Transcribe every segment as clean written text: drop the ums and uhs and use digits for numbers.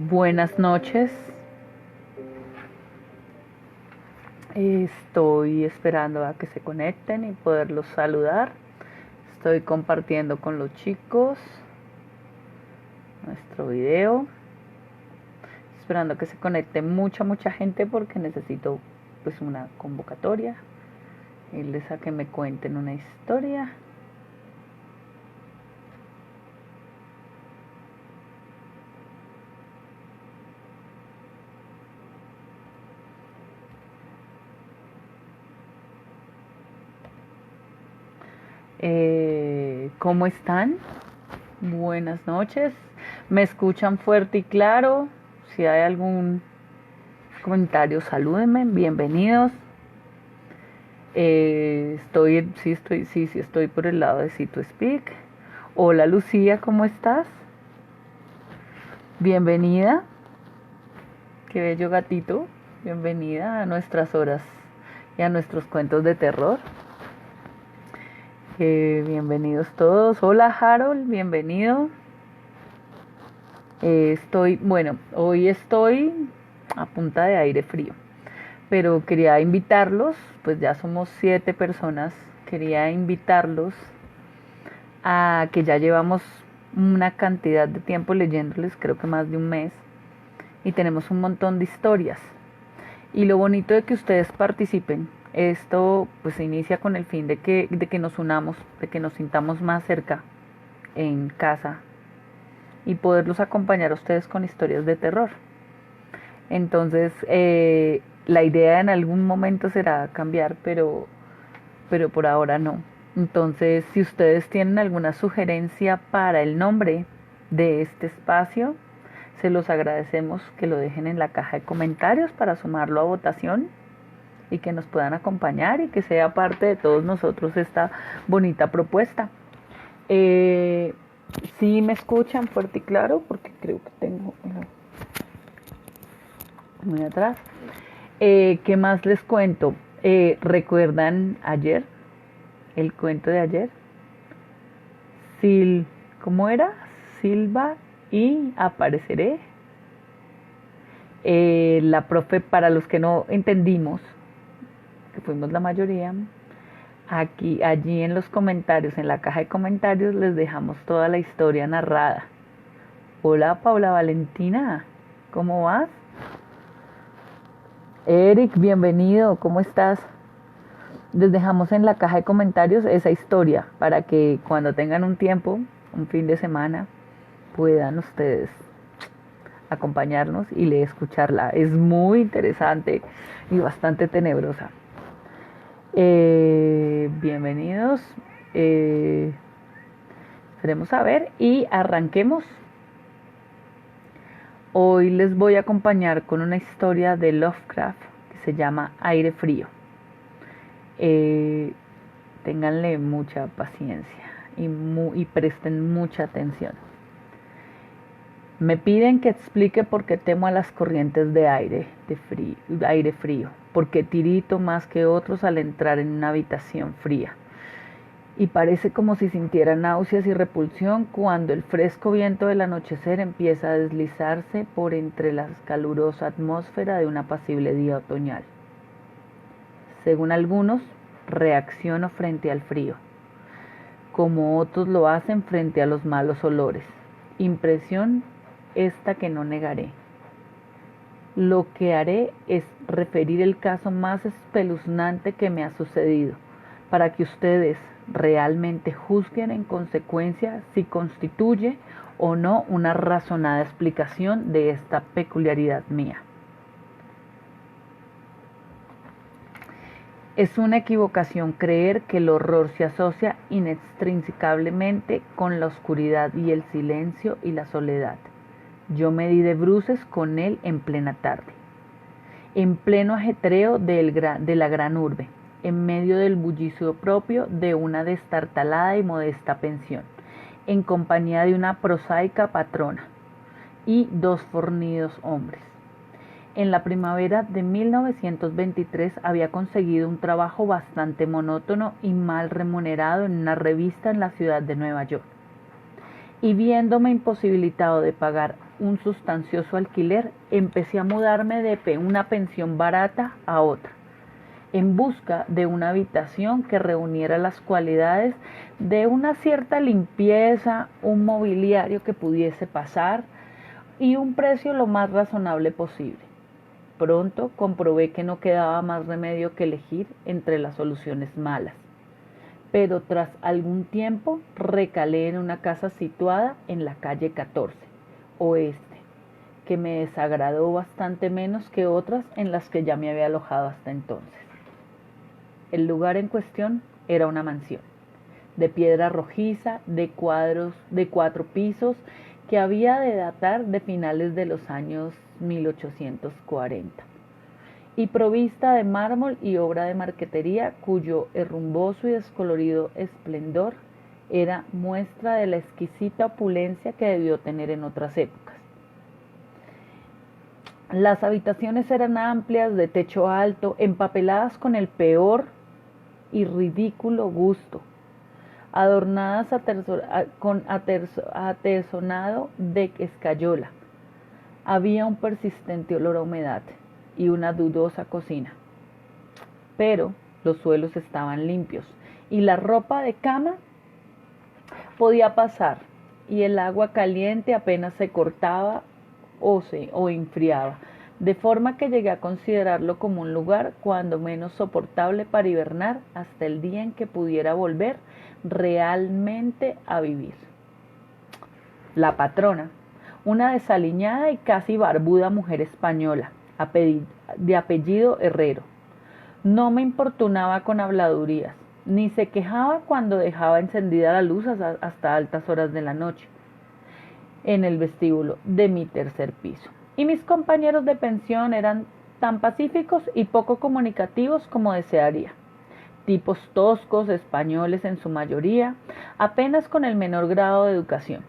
Buenas noches. Estoy esperando a que se conecten y poderlos saludar. Estoy compartiendo con los chicos nuestro video. Esperando a que se conecte mucha gente porque necesito pues una convocatoria. Y les a que me cuenten una historia. ¿Cómo están? Buenas noches. ¿Me escuchan fuerte y claro? Si hay algún comentario, salúdenme. Bienvenidos. Estoy por el lado de C2Speak. Hola Lucía, ¿cómo estás? Bienvenida. Qué bello gatito. Bienvenida a nuestras horas y a nuestros cuentos de terror. Bienvenidos todos. Hola Harold, bienvenido. Hoy estoy a punta de aire frío, pero quería invitarlos, pues ya somos 7 personas, quería invitarlos a que ya llevamos una cantidad de tiempo leyéndoles, creo que más de un mes, y tenemos un montón de historias. Y lo bonito de que ustedes participen, esto pues se inicia con el fin de que nos unamos, de que nos sintamos más cerca en casa y poderlos acompañar a ustedes con historias de terror. Entonces, la idea en algún momento será cambiar, pero por ahora no. Entonces, si ustedes tienen alguna sugerencia para el nombre de este espacio, se los agradecemos que lo dejen en la caja de comentarios para sumarlo a votación y que nos puedan acompañar y que sea parte de todos nosotros esta bonita propuesta. Sí me escuchan fuerte y claro, porque creo que tengo muy atrás. ¿Qué más les cuento? ¿Recuerdan ayer? El cuento de ayer. ¿Cómo era? Silva y apareceré. La profe, para los que no entendimos, que fuimos la mayoría, allí en los comentarios, en la caja de comentarios, les dejamos toda la historia narrada. Hola Paula Valentina, ¿cómo vas? Eric, bienvenido, ¿cómo estás? Les dejamos en la caja de comentarios esa historia para que cuando tengan un tiempo, un fin de semana, puedan ustedes acompañarnos y escucharla. Es muy interesante y bastante tenebrosa. Bienvenidos. Esperemos a ver y arranquemos. Hoy les voy a acompañar con una historia de Lovecraft que se llama Aire Frío. Ténganle mucha paciencia y presten mucha atención. Me piden que explique por qué temo a las corrientes de aire frío, porque tirito más que otros al entrar en una habitación fría. Y parece como si sintiera náuseas y repulsión cuando el fresco viento del anochecer empieza a deslizarse por entre la calurosa atmósfera de un apacible día otoñal. Según algunos, reacciono frente al frío, como otros lo hacen frente a los malos olores. Impresión esta que no negaré. Lo que haré es referir el caso más espeluznante que me ha sucedido, para que ustedes realmente juzguen en consecuencia si constituye o no una razonada explicación de esta peculiaridad mía. Es una equivocación creer que el horror se asocia inextricablemente con la oscuridad y el silencio y la soledad. Yo me di de bruces con él en plena tarde, en pleno ajetreo de la gran urbe, en medio del bullicio propio de una destartalada y modesta pensión, en compañía de una prosaica patrona y 2 fornidos hombres. En la primavera de 1923 había conseguido un trabajo bastante monótono y mal remunerado en una revista en la ciudad de Nueva York. y viéndome imposibilitado de pagar un sustancioso alquiler, empecé a mudarme de una pensión barata a otra, en busca de una habitación que reuniera las cualidades de una cierta limpieza, un mobiliario que pudiese pasar y un precio lo más razonable posible. Pronto comprobé que no quedaba más remedio que elegir entre las soluciones malas, pero tras algún tiempo recalé en una casa situada en la calle 14, oeste, que me desagradó bastante menos que otras en las que ya me había alojado hasta entonces. El lugar en cuestión era una mansión, de piedra rojiza, de 4 pisos, que había de datar de finales de los años 1840, y provista de mármol y obra de marquetería, cuyo herrumboso y descolorido esplendor era muestra de la exquisita opulencia que debió tener en otras épocas. Las habitaciones eran amplias, de techo alto, empapeladas con el peor y ridículo gusto, adornadas con artesonado de escayola. Había un persistente olor a humedad y una dudosa cocina, pero los suelos estaban limpios y la ropa de cama podía pasar, y el agua caliente apenas se cortaba o enfriaba, de forma que llegué a considerarlo como un lugar cuando menos soportable para hibernar hasta el día en que pudiera volver realmente a vivir. La patrona, una desaliñada y casi barbuda mujer española, de apellido Herrero, no me importunaba con habladurías, ni se quejaba cuando dejaba encendida la luz hasta altas horas de la noche en el vestíbulo de mi tercer piso. Y mis compañeros de pensión eran tan pacíficos y poco comunicativos como desearía. Tipos toscos, españoles en su mayoría, apenas con el menor grado de educación.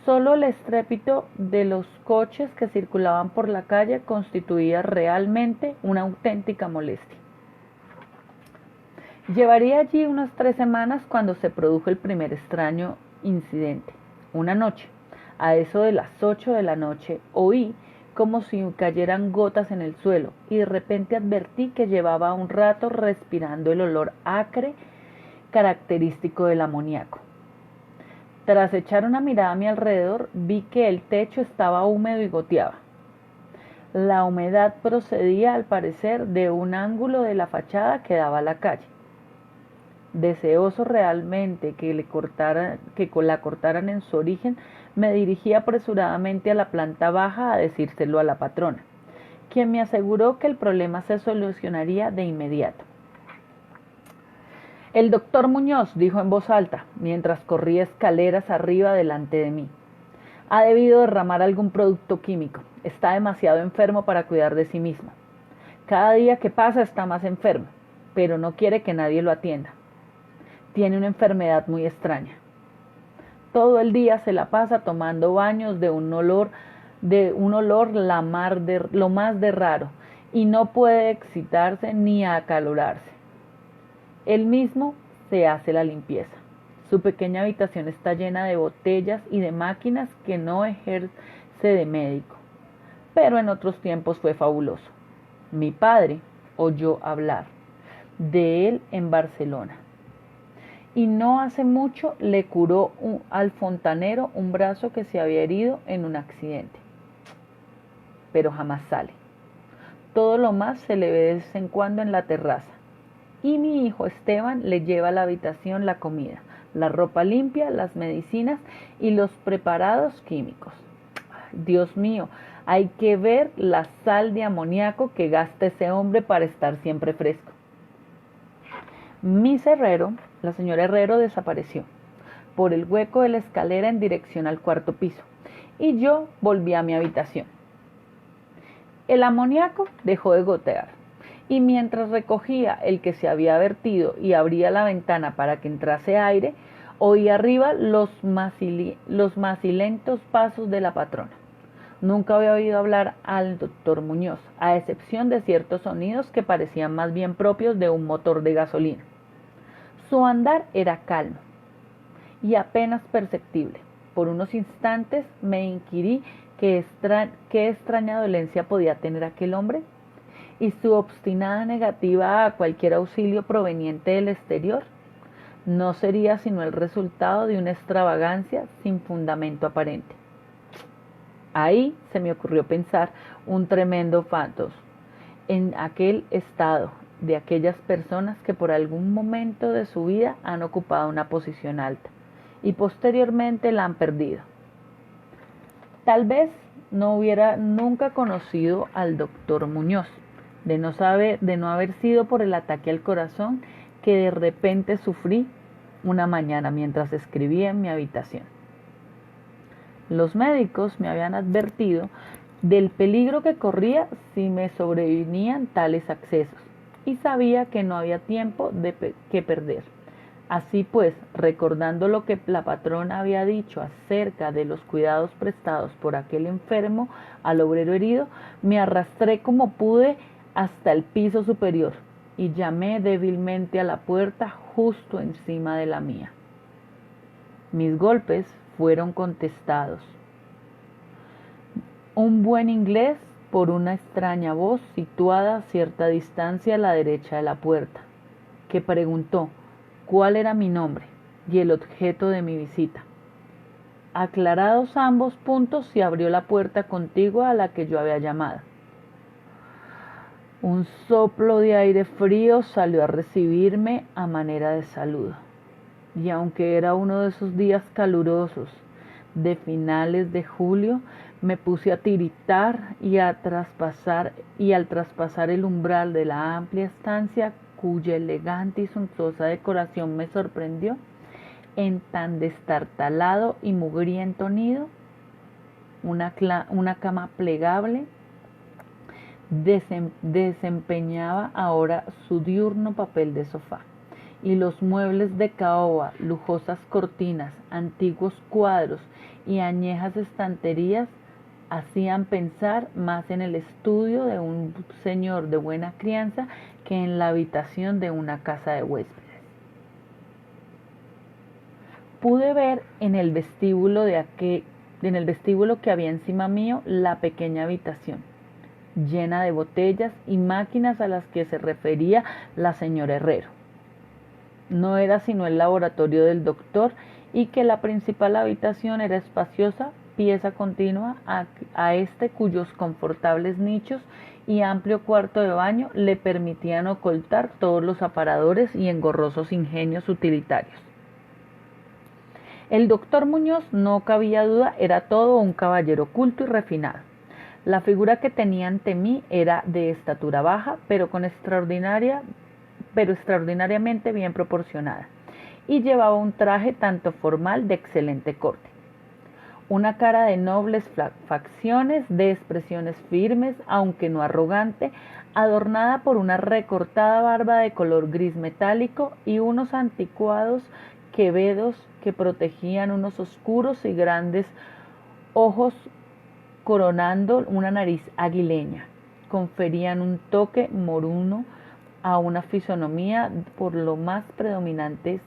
Solo el estrépito de los coches que circulaban por la calle constituía realmente una auténtica molestia. Llevaría allí unas 3 semanas cuando se produjo el primer extraño incidente. Una noche, a eso de las 8 de la noche, oí como si cayeran gotas en el suelo y de repente advertí que llevaba un rato respirando el olor acre característico del amoníaco. Tras echar una mirada a mi alrededor, vi que el techo estaba húmedo y goteaba. La humedad procedía, al parecer, de un ángulo de la fachada que daba a la calle. Deseoso realmente que la cortaran en su origen, me dirigí apresuradamente a la planta baja a decírselo a la patrona, quien me aseguró que el problema se solucionaría de inmediato. El doctor Muñoz, dijo en voz alta, mientras corría escaleras arriba delante de mí, ha debido derramar algún producto químico. Está demasiado enfermo para cuidar de sí mismo. Cada día que pasa está más enfermo, pero no quiere que nadie lo atienda. Tiene una enfermedad muy extraña. Todo el día se la pasa tomando baños de un olor lo más de raro, y no puede excitarse ni acalorarse. Él mismo se hace la limpieza. Su pequeña habitación está llena de botellas y de máquinas que no ejerce de médico, pero en otros tiempos fue fabuloso. Mi padre oyó hablar de él en Barcelona, y no hace mucho le curó al fontanero un brazo que se había herido en un accidente. Pero jamás sale. Todo lo más se le ve de vez en cuando en la terraza. Y mi hijo Esteban le lleva a la habitación la comida, la ropa limpia, las medicinas y los preparados químicos. Dios mío, hay que ver la sal de amoníaco que gasta ese hombre para estar siempre fresco. La señora Herrero, desapareció por el hueco de la escalera en dirección al 4º piso, y yo volví a mi habitación. El amoníaco dejó de gotear, y mientras recogía el que se había vertido y abría la ventana para que entrase aire, oí arriba los macilentos pasos de la patrona. Nunca había oído hablar al doctor Muñoz, a excepción de ciertos sonidos que parecían más bien propios de un motor de gasolina. Su andar era calmo y apenas perceptible, por unos instantes me inquirí qué extraña dolencia podía tener aquel hombre, y su obstinada negativa a cualquier auxilio proveniente del exterior no sería sino el resultado de una extravagancia sin fundamento aparente. Ahí se me ocurrió pensar un tremendo pathos en aquel estado de aquellas personas que por algún momento de su vida han ocupado una posición alta y posteriormente la han perdido. Tal vez no hubiera nunca conocido al doctor Muñoz, de no haber sido por el ataque al corazón que de repente sufrí una mañana mientras escribía en mi habitación. Los médicos me habían advertido del peligro que corría si me sobrevenían tales accesos, y sabía que no había tiempo que perder. Así pues, recordando lo que la patrona había dicho acerca de los cuidados prestados por aquel enfermo al obrero herido, me arrastré como pude hasta el piso superior y llamé débilmente a la puerta justo encima de la mía. Mis golpes fueron contestados. Un buen inglés por una extraña voz situada a cierta distancia a la derecha de la puerta, que preguntó cuál era mi nombre y el objeto de mi visita. Aclarados ambos puntos, se abrió la puerta contigua a la que yo había llamado. Un soplo de aire frío salió a recibirme a manera de saludo, y aunque era uno de esos días calurosos de finales de julio, me puse a tiritar y al traspasar el umbral de la amplia estancia cuya elegante y suntuosa decoración me sorprendió en tan destartalado y mugriento nido, una cama plegable desempeñaba ahora su diurno papel de sofá, y los muebles de caoba, lujosas cortinas, antiguos cuadros y añejas estanterías hacían pensar más en el estudio de un señor de buena crianza que en la habitación de una casa de huéspedes. Pude ver en el vestíbulo que había encima mío la pequeña habitación, llena de botellas y máquinas a las que se refería la señora Herrero. No era sino el laboratorio del doctor, y que la principal habitación era espaciosa pieza continua a este, cuyos confortables nichos y amplio cuarto de baño le permitían ocultar todos los aparadores y engorrosos ingenios utilitarios. El doctor Muñoz, no cabía duda, era todo un caballero culto y refinado. La figura que tenía ante mí era de estatura baja, pero extraordinariamente bien proporcionada, y llevaba un traje tanto formal de excelente corte. Una cara de nobles facciones, de expresiones firmes, aunque no arrogante, adornada por una recortada barba de color gris metálico y unos anticuados quevedos que protegían unos oscuros y grandes ojos coronando una nariz aguileña, conferían un toque moruno a una fisonomía por lo más predominante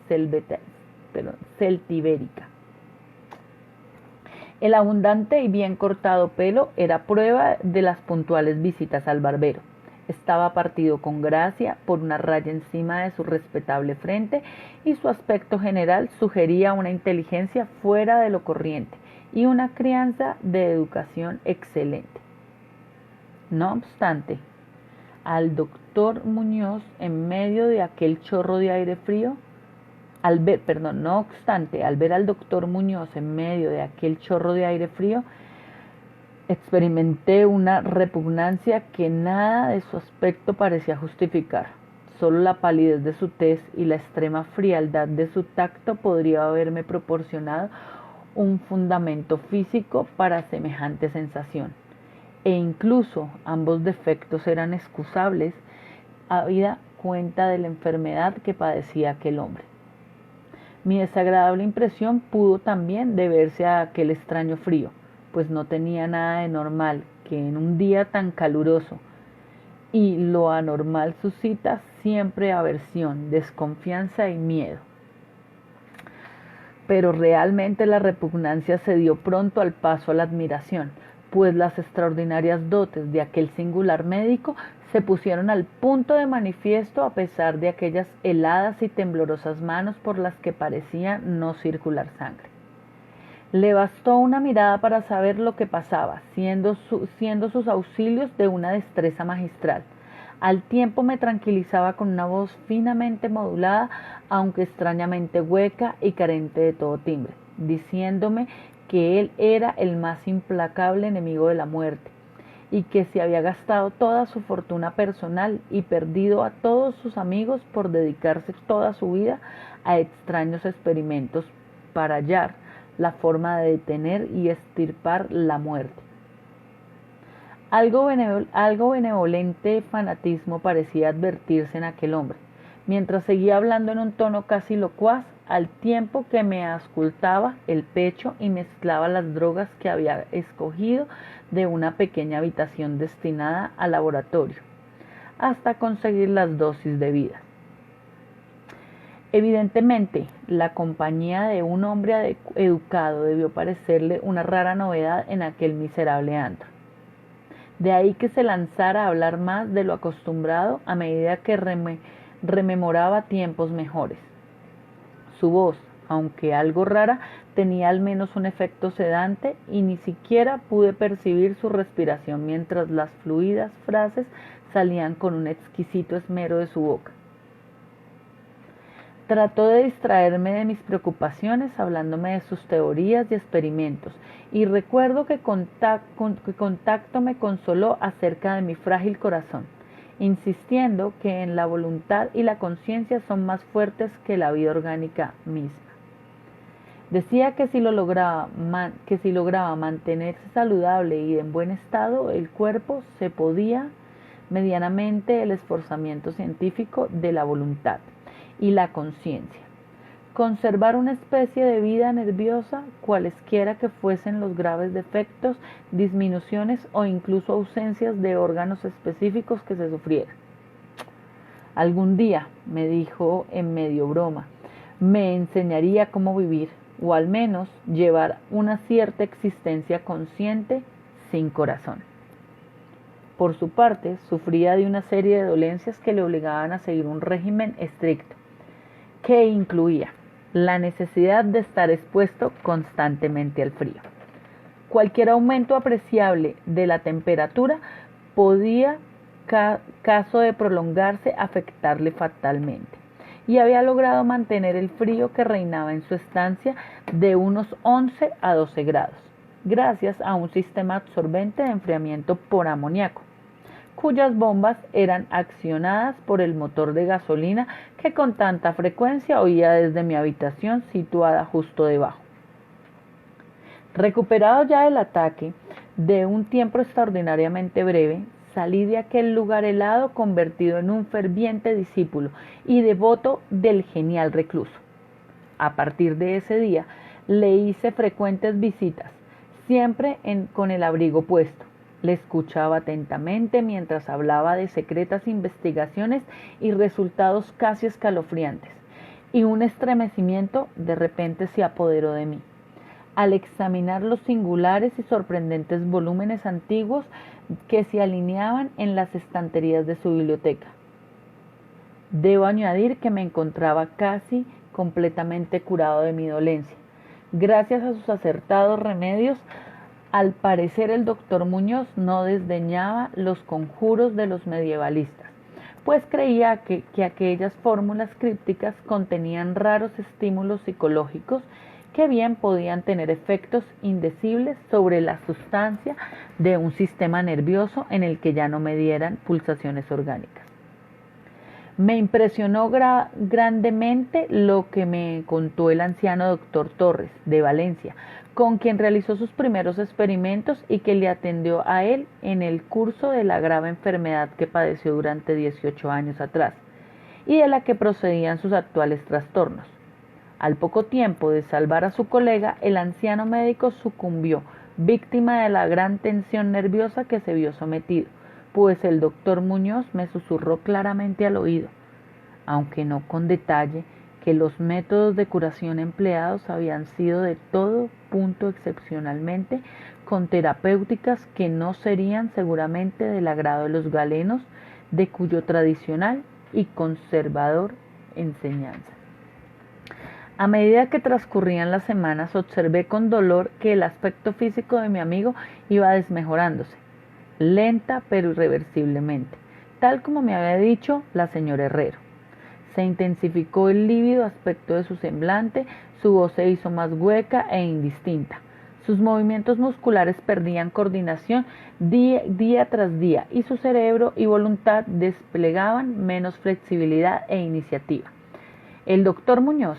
celtibérica. El abundante y bien cortado pelo era prueba de las puntuales visitas al barbero. Estaba partido con gracia por una raya encima de su respetable frente, y su aspecto general sugería una inteligencia fuera de lo corriente y una crianza de educación excelente. No obstante, al doctor Muñoz en medio de aquel chorro de aire frío, al ver al doctor Muñoz en medio de aquel chorro de aire frío, experimenté una repugnancia que nada de su aspecto parecía justificar. Solo la palidez de su tez y la extrema frialdad de su tacto podría haberme proporcionado un fundamento físico para semejante sensación. E incluso ambos defectos eran excusables, habida cuenta de la enfermedad que padecía aquel hombre. Mi desagradable impresión pudo también deberse a aquel extraño frío, pues no tenía nada de normal que en un día tan caluroso, y lo anormal suscita siempre aversión, desconfianza y miedo. Pero realmente la repugnancia se dio pronto al paso a la admiración, pues las extraordinarias dotes de aquel singular médico se pusieron al punto de manifiesto a pesar de aquellas heladas y temblorosas manos por las que parecía no circular sangre. Le bastó una mirada para saber lo que pasaba, siendo sus auxilios de una destreza magistral. Al tiempo me tranquilizaba con una voz finamente modulada, aunque extrañamente hueca y carente de todo timbre, diciéndome que él era el más implacable enemigo de la muerte, y que se había gastado toda su fortuna personal y perdido a todos sus amigos por dedicarse toda su vida a extraños experimentos para hallar la forma de detener y extirpar la muerte. Algo benevolente fanatismo parecía advertirse en aquel hombre, mientras seguía hablando en un tono casi locuaz, al tiempo que me auscultaba el pecho y mezclaba las drogas que había escogido de una pequeña habitación destinada al laboratorio, hasta conseguir las dosis debidas. Evidentemente, la compañía de un hombre educado debió parecerle una rara novedad en aquel miserable antro. De ahí que se lanzara a hablar más de lo acostumbrado a medida que rememoraba tiempos mejores. Su voz, aunque algo rara, tenía al menos un efecto sedante y ni siquiera pude percibir su respiración mientras las fluidas frases salían con un exquisito esmero de su boca. Trató de distraerme de mis preocupaciones hablándome de sus teorías y experimentos, y recuerdo que contacto me consoló acerca de mi frágil corazón, insistiendo que en la voluntad y la conciencia son más fuertes que la vida orgánica misma. Decía que si lograba mantenerse saludable y en buen estado el cuerpo, se podía medianamente el esforzamiento científico de la voluntad y la conciencia conservar una especie de vida nerviosa, cualesquiera que fuesen los graves defectos, disminuciones o incluso ausencias de órganos específicos que se sufrieran. Algún día, me dijo en medio broma, me enseñaría cómo vivir, o al menos llevar una cierta existencia consciente sin corazón. Por su parte, sufría de una serie de dolencias que le obligaban a seguir un régimen estricto, que incluía la necesidad de estar expuesto constantemente al frío. Cualquier aumento apreciable de la temperatura podía, caso de prolongarse, afectarle fatalmente, y había logrado mantener el frío que reinaba en su estancia de unos 11 a 12 grados, gracias a un sistema absorbente de enfriamiento por amoníaco, cuyas bombas eran accionadas por el motor de gasolina que con tanta frecuencia oía desde mi habitación situada justo debajo. Recuperado ya del ataque, de un tiempo extraordinariamente breve, salí de aquel lugar helado convertido en un ferviente discípulo y devoto del genial recluso. A partir de ese día, le hice frecuentes visitas, siempre con el abrigo puesto. Le escuchaba atentamente mientras hablaba de secretas investigaciones y resultados casi escalofriantes, y un estremecimiento de repente se apoderó de mí al examinar los singulares y sorprendentes volúmenes antiguos que se alineaban en las estanterías de su biblioteca. Debo añadir que me encontraba casi completamente curado de mi dolencia, gracias a sus acertados remedios. Al parecer el doctor Muñoz no desdeñaba los conjuros de los medievalistas, pues creía que aquellas fórmulas crípticas contenían raros estímulos psicológicos que bien podían tener efectos indecibles sobre la sustancia de un sistema nervioso en el que ya no medieran pulsaciones orgánicas. Me impresionó grandemente lo que me contó el anciano doctor Torres, de Valencia, con quien realizó sus primeros experimentos y que le atendió a él en el curso de la grave enfermedad que padeció durante 18 años atrás, y de la que procedían sus actuales trastornos. Al poco tiempo de salvar a su colega, el anciano médico sucumbió, víctima de la gran tensión nerviosa que se vio sometido, pues el doctor Muñoz me susurró claramente al oído, aunque no con detalle, que los métodos de curación empleados habían sido de todo punto excepcionalmente con terapéuticas que no serían seguramente del agrado de los galenos, de cuyo tradicional y conservador enseñanza. A medida que transcurrían las semanas, observé con dolor que el aspecto físico de mi amigo iba desmejorándose, lenta pero irreversiblemente, tal como me había dicho la señora Herrero. Se intensificó el lívido aspecto de su semblante, su voz se hizo más hueca e indistinta. Sus movimientos musculares perdían coordinación día tras día y su cerebro y voluntad desplegaban menos flexibilidad e iniciativa. El doctor Muñoz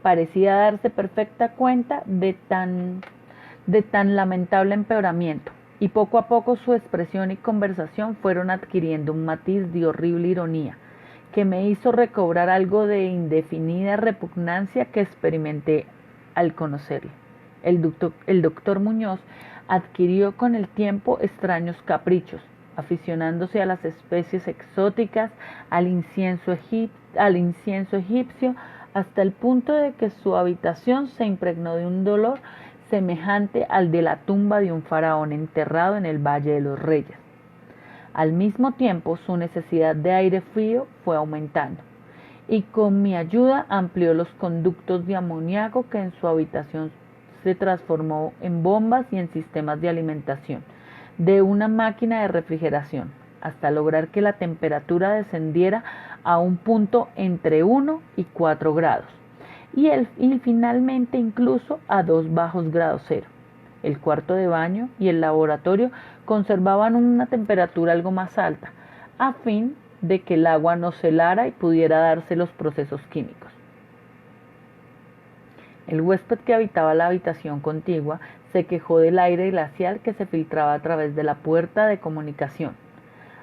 parecía darse perfecta cuenta de tan lamentable empeoramiento, y poco a poco su expresión y conversación fueron adquiriendo un matiz de horrible ironía, que me hizo recobrar algo de indefinida repugnancia que experimenté al conocerle. El doctor Muñoz adquirió con el tiempo extraños caprichos, aficionándose a las especies exóticas, al incienso egipcio, hasta el punto de que su habitación se impregnó de un dolor semejante al de la tumba de un faraón enterrado en el Valle de los Reyes. Al mismo tiempo, su necesidad de aire frío fue aumentando, y con mi ayuda amplió los conductos de amoníaco que en su habitación se transformó en bombas y en sistemas de alimentación, de una máquina de refrigeración, hasta lograr que la temperatura descendiera a un punto entre 1 y 4 grados, y finalmente incluso a 2 bajos grados cero. El cuarto de baño y el laboratorio conservaban una temperatura algo más alta, a fin de que el agua no se helara y pudiera darse los procesos químicos. El huésped que habitaba la habitación contigua se quejó del aire glacial que se filtraba a través de la puerta de comunicación.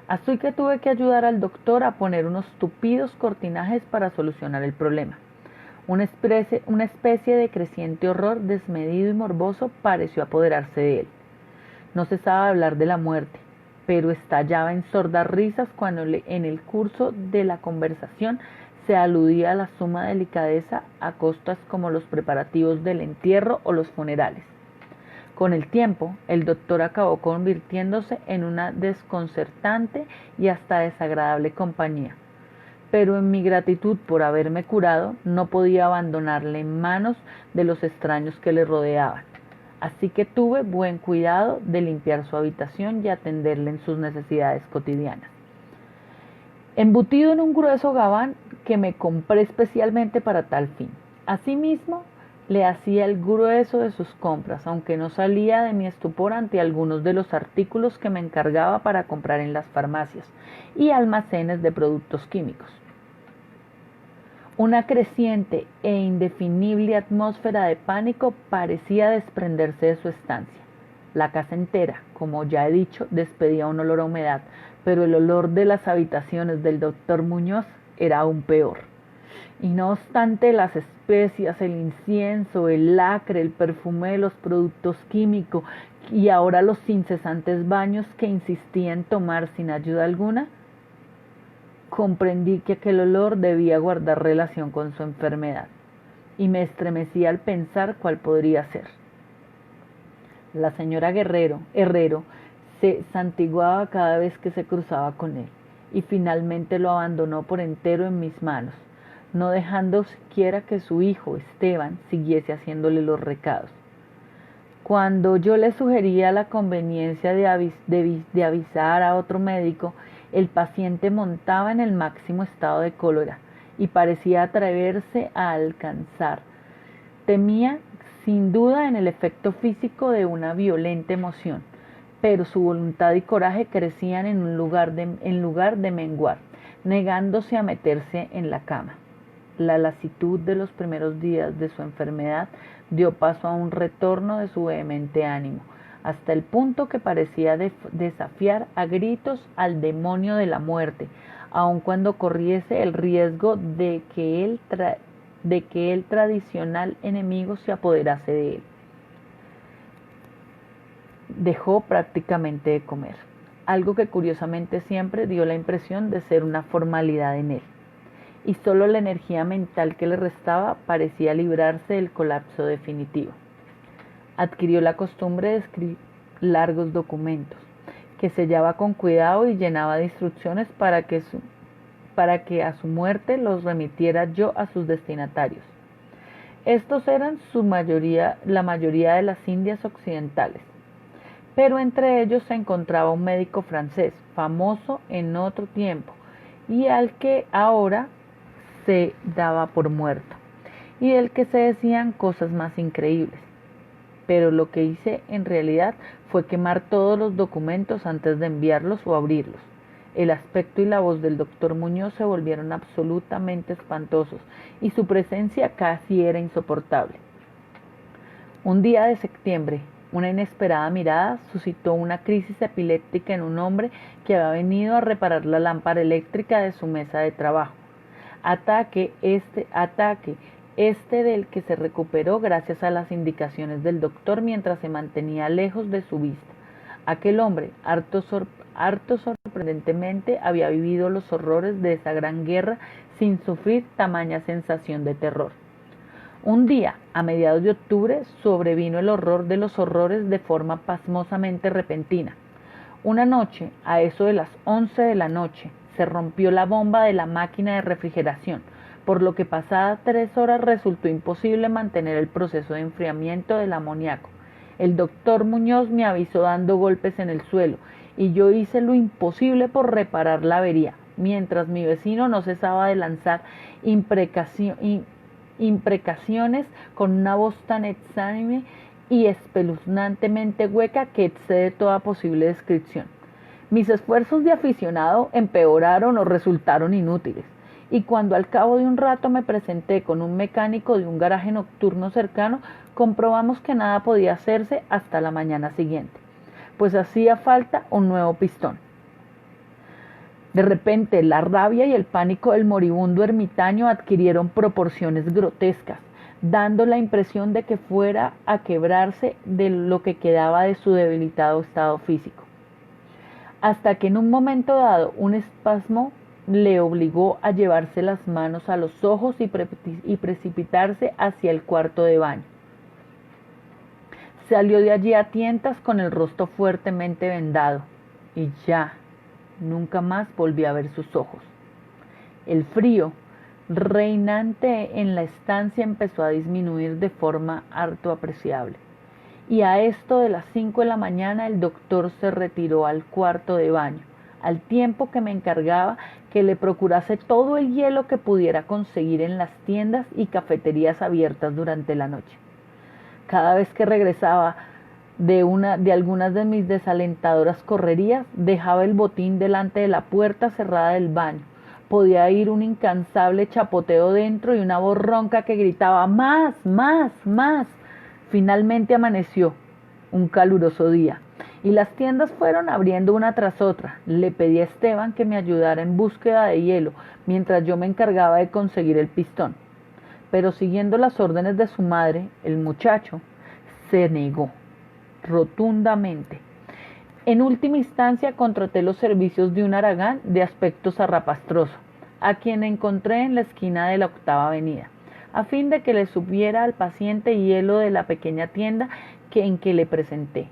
Así que tuve que ayudar al doctor a poner unos tupidos cortinajes para solucionar el problema. Una especie de creciente horror desmedido y morboso pareció apoderarse de él. No cesaba de hablar de la muerte, pero estallaba en sordas risas cuando en el curso de la conversación se aludía a la suma delicadeza a costas como los preparativos del entierro o los funerales. Con el tiempo, el doctor acabó convirtiéndose en una desconcertante y hasta desagradable compañía, pero en mi gratitud por haberme curado no podía abandonarle en manos de los extraños que le rodeaban, así que tuve buen cuidado de limpiar su habitación y atenderle en sus necesidades cotidianas. Embutido en un grueso gabán que me compré especialmente para tal fin. Asimismo, le hacía el grueso de sus compras, aunque no salía de mi estupor ante algunos de los artículos que me encargaba para comprar en las farmacias y almacenes de productos químicos. Una creciente e indefinible atmósfera de pánico parecía desprenderse de su estancia. La casa entera, como ya he dicho, despedía un olor a humedad, pero el olor de las habitaciones del doctor Muñoz era aún peor. Y no obstante las especias, el incienso, el lacre, el perfume de los productos químicos y ahora los incesantes baños que insistía en tomar sin ayuda alguna, comprendí que aquel olor debía guardar relación con su enfermedad, y me estremecí al pensar cuál podría ser. La señora Herrero se santiguaba cada vez que se cruzaba con él, y finalmente lo abandonó por entero en mis manos, no dejando siquiera que su hijo Esteban siguiese haciéndole los recados. Cuando yo le sugería la conveniencia de avisar a otro médico, el paciente montaba en el máximo estado de cólera y parecía atreverse a alcanzar. Temía sin duda en el efecto físico de una violenta emoción, pero su voluntad y coraje crecían en lugar de menguar, negándose a meterse en la cama. La lasitud de los primeros días de su enfermedad dio paso a un retorno de su vehemente ánimo, hasta el punto que parecía desafiar a gritos al demonio de la muerte, aun cuando corriese el riesgo de que el tradicional enemigo se apoderase de él. Dejó prácticamente de comer, algo que curiosamente siempre dio la impresión de ser una formalidad en él. y solo la energía mental que le restaba parecía librarse del colapso definitivo. Adquirió la costumbre de escribir largos documentos, que sellaba con cuidado y llenaba de instrucciones para que a su muerte los remitiera yo a sus destinatarios. Estos eran la mayoría de las Indias occidentales, pero entre ellos se encontraba un médico francés, famoso en otro tiempo, y al que ahora se daba por muerto, y del que se decían cosas más increíbles. Pero lo que hice en realidad fue quemar todos los documentos antes de enviarlos o abrirlos. El aspecto y la voz del doctor Muñoz se volvieron absolutamente espantosos y su presencia casi era insoportable. Un día de septiembre, una inesperada mirada suscitó una crisis epiléptica en un hombre que había venido a reparar la lámpara eléctrica de su mesa de trabajo. Ataque del que se recuperó gracias a las indicaciones del doctor mientras se mantenía lejos de su vista. Aquel hombre, harto sorprendentemente, había vivido los horrores de esa gran guerra sin sufrir tamaña sensación de terror. Un día, a mediados de octubre, sobrevino el horror de los horrores de forma pasmosamente repentina. Una noche, a eso de las 11 de la noche, se rompió la bomba de la máquina de refrigeración, por lo que pasadas 3 horas resultó imposible mantener el proceso de enfriamiento del amoníaco. El doctor Muñoz me avisó dando golpes en el suelo, y yo hice lo imposible por reparar la avería, mientras mi vecino no cesaba de lanzar imprecaciones con una voz tan exánime y espeluznantemente hueca que excede toda posible descripción. Mis esfuerzos de aficionado empeoraron o resultaron inútiles, y cuando al cabo de un rato me presenté con un mecánico de un garaje nocturno cercano, comprobamos que nada podía hacerse hasta la mañana siguiente, pues hacía falta un nuevo pistón. De repente, la rabia y el pánico del moribundo ermitaño adquirieron proporciones grotescas, dando la impresión de que fuera a quebrarse de lo que quedaba de su debilitado estado físico. Hasta que en un momento dado un espasmo le obligó a llevarse las manos a los ojos y precipitarse hacia el cuarto de baño. Salió de allí a tientas con el rostro fuertemente vendado, y ya nunca más volví a ver sus ojos. El frío reinante en la estancia empezó a disminuir de forma harto apreciable, y a esto de las 5 de la mañana el doctor se retiró al cuarto de baño, al tiempo que me encargaba que le procurase todo el hielo que pudiera conseguir en las tiendas y cafeterías abiertas durante la noche. Cada vez que regresaba de algunas de mis desalentadoras correrías, dejaba el botín delante de la puerta cerrada del baño. Podía oír un incansable chapoteo dentro y una voz ronca que gritaba ¡más, más, más! Finalmente amaneció, un caluroso día, y las tiendas fueron abriendo una tras otra. Le pedí a Esteban que me ayudara en búsqueda de hielo, mientras yo me encargaba de conseguir el pistón. Pero siguiendo las órdenes de su madre, el muchacho se negó rotundamente. En última instancia contraté los servicios de un haragán de aspecto zarrapastroso, a quien encontré en la esquina de la 8ª Avenida, a fin de que le subiera al paciente hielo de la pequeña tienda en que le presenté,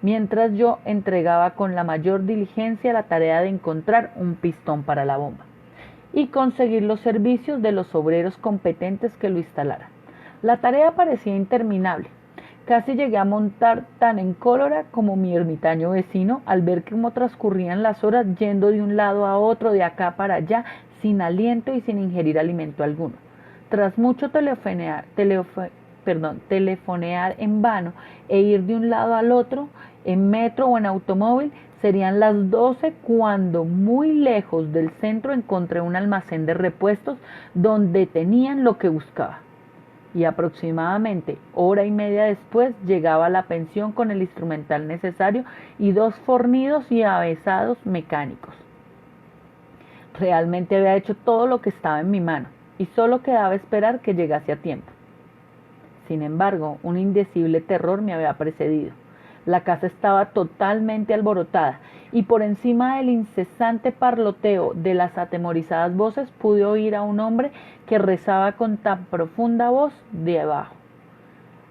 mientras yo entregaba con la mayor diligencia la tarea de encontrar un pistón para la bomba y conseguir los servicios de los obreros competentes que lo instalaran. La tarea parecía interminable. Casi llegué a montar tan en cólera como mi ermitaño vecino al ver cómo transcurrían las horas yendo de un lado a otro, de acá para allá, sin aliento y sin ingerir alimento alguno. Tras mucho telefonear en vano e ir de un lado al otro, en metro o en automóvil, serían las 12 cuando, muy lejos del centro, encontré un almacén de repuestos donde tenían lo que buscaba. Y aproximadamente hora y media después llegaba a la pensión con el instrumental necesario y 2 fornidos y avesados mecánicos. Realmente había hecho todo lo que estaba en mi mano y solo quedaba esperar que llegase a tiempo. Sin embargo, un indecible terror me había precedido. La casa estaba totalmente alborotada y por encima del incesante parloteo de las atemorizadas voces pude oír a un hombre que rezaba con tan profunda voz de abajo.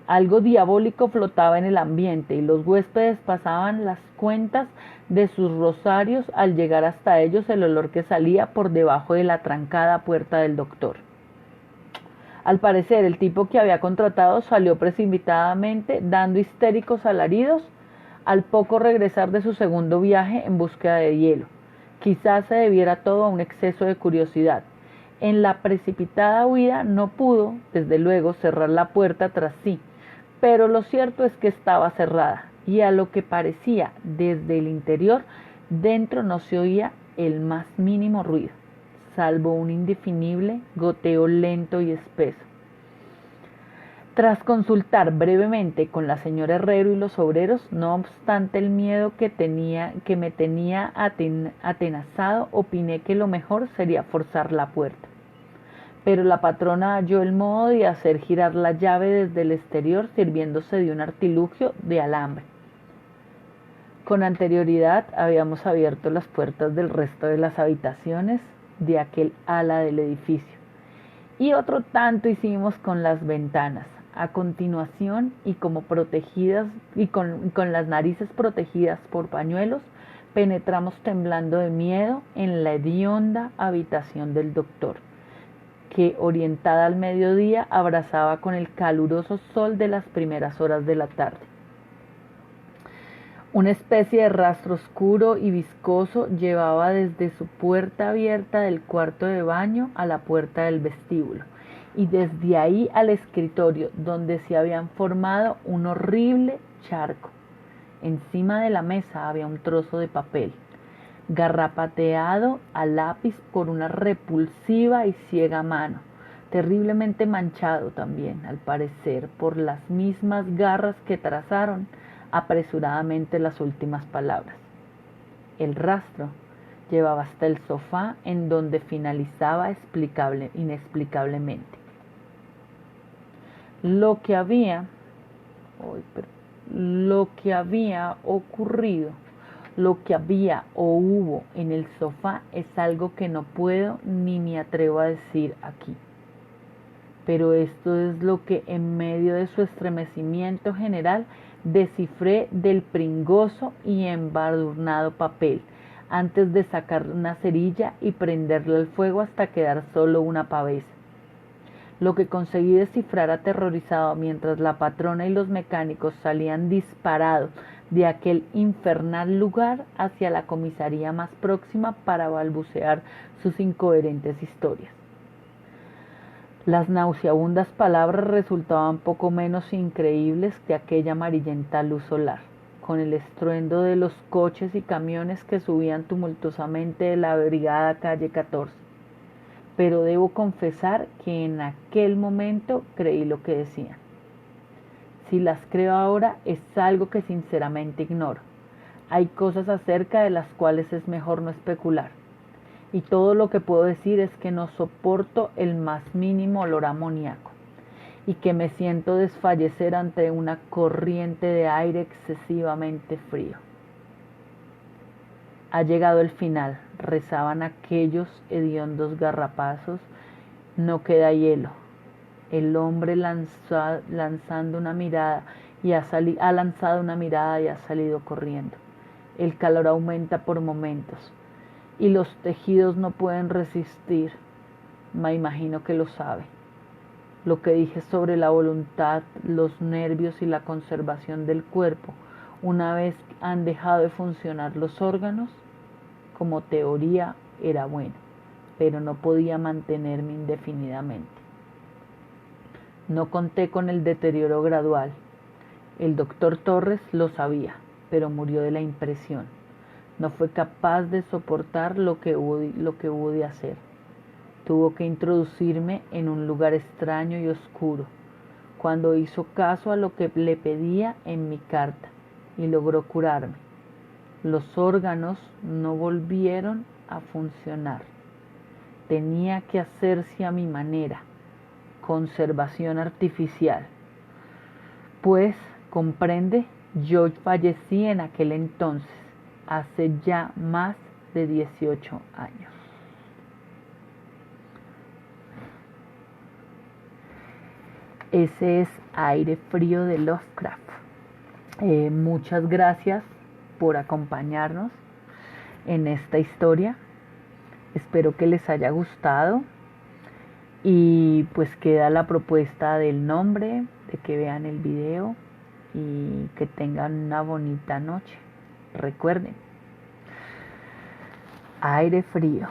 Algo diabólico flotaba en el ambiente y los huéspedes pasaban las cuentas de sus rosarios al llegar hasta ellos el olor que salía por debajo de la trancada puerta del doctor. Al parecer, el tipo que había contratado salió precipitadamente, dando histéricos alaridos, al poco regresar de su segundo viaje en búsqueda de hielo. Quizás se debiera todo a un exceso de curiosidad. En la precipitada huida no pudo, desde luego, cerrar la puerta tras sí, pero lo cierto es que estaba cerrada, y a lo que parecía desde el interior, dentro no se oía el más mínimo ruido, salvo un indefinible goteo lento y espeso. Tras consultar brevemente con la señora Herrero y los obreros, no obstante el miedo que me tenía atenazado, opiné que lo mejor sería forzar la puerta. Pero la patrona halló el modo de hacer girar la llave desde el exterior sirviéndose de un artilugio de alambre. Con anterioridad habíamos abierto las puertas del resto de las habitaciones de aquel ala del edificio, y otro tanto hicimos con las ventanas. A continuación, y como protegidas y con las narices protegidas por pañuelos, penetramos temblando de miedo en la hedionda habitación del doctor, que, orientada al mediodía, abrazaba con el caluroso sol de las primeras horas de la tarde. Una especie de rastro oscuro y viscoso llevaba desde su puerta abierta del cuarto de baño a la puerta del vestíbulo, y desde ahí al escritorio, donde se habían formado un horrible charco. Encima de la mesa había un trozo de papel, garrapateado a lápiz por una repulsiva y ciega mano, terriblemente manchado también, al parecer, por las mismas garras que trazaron apresuradamente las últimas palabras. El rastro llevaba hasta el sofá, en donde finalizaba inexplicablemente. Lo que había ocurrido, lo que había o hubo en el sofá es algo que no puedo ni me atrevo a decir aquí. Pero esto es lo que, en medio de su estremecimiento general, descifré del pringoso y embadurnado papel, antes de sacar una cerilla y prenderle el fuego hasta quedar solo una pavesa. Lo que conseguí descifrar aterrorizado mientras la patrona y los mecánicos salían disparados de aquel infernal lugar hacia la comisaría más próxima para balbucear sus incoherentes historias. Las nauseabundas palabras resultaban poco menos increíbles que aquella amarillenta luz solar, con el estruendo de los coches y camiones que subían tumultuosamente de la abrigada calle 14. Pero debo confesar que en aquel momento creí lo que decían. Si las creo ahora es algo que sinceramente ignoro. Hay cosas acerca de las cuales es mejor no especular. Y todo lo que puedo decir es que no soporto el más mínimo olor amoníaco y que me siento desfallecer ante una corriente de aire excesivamente frío. Ha llegado el final, rezaban aquellos hediondos garrapazos. No queda hielo. El hombre ha lanzado una mirada y ha salido corriendo. El calor aumenta por momentos y los tejidos no pueden resistir. Me imagino que lo sabe. Lo que dije sobre la voluntad, los nervios y la conservación del cuerpo, una vez han dejado de funcionar los órganos, como teoría era bueno, pero no podía mantenerme indefinidamente. No conté con el deterioro gradual. El doctor Torres lo sabía, pero murió de la impresión. No fue capaz de soportar lo que hubo de hacer. Tuvo que introducirme en un lugar extraño y oscuro, cuando hizo caso a lo que le pedía en mi carta, y logró curarme. Los órganos no volvieron a funcionar. Tenía que hacerse a mi manera, conservación artificial. Pues, comprende, yo fallecí en aquel entonces, hace ya más de 18 años. Ese es Aire Frío de Lovecraft. Muchas gracias por acompañarnos en esta historia. Espero que les haya gustado y pues queda la propuesta del nombre, de que vean el video y que tengan una bonita noche. Recuerden, aire frío.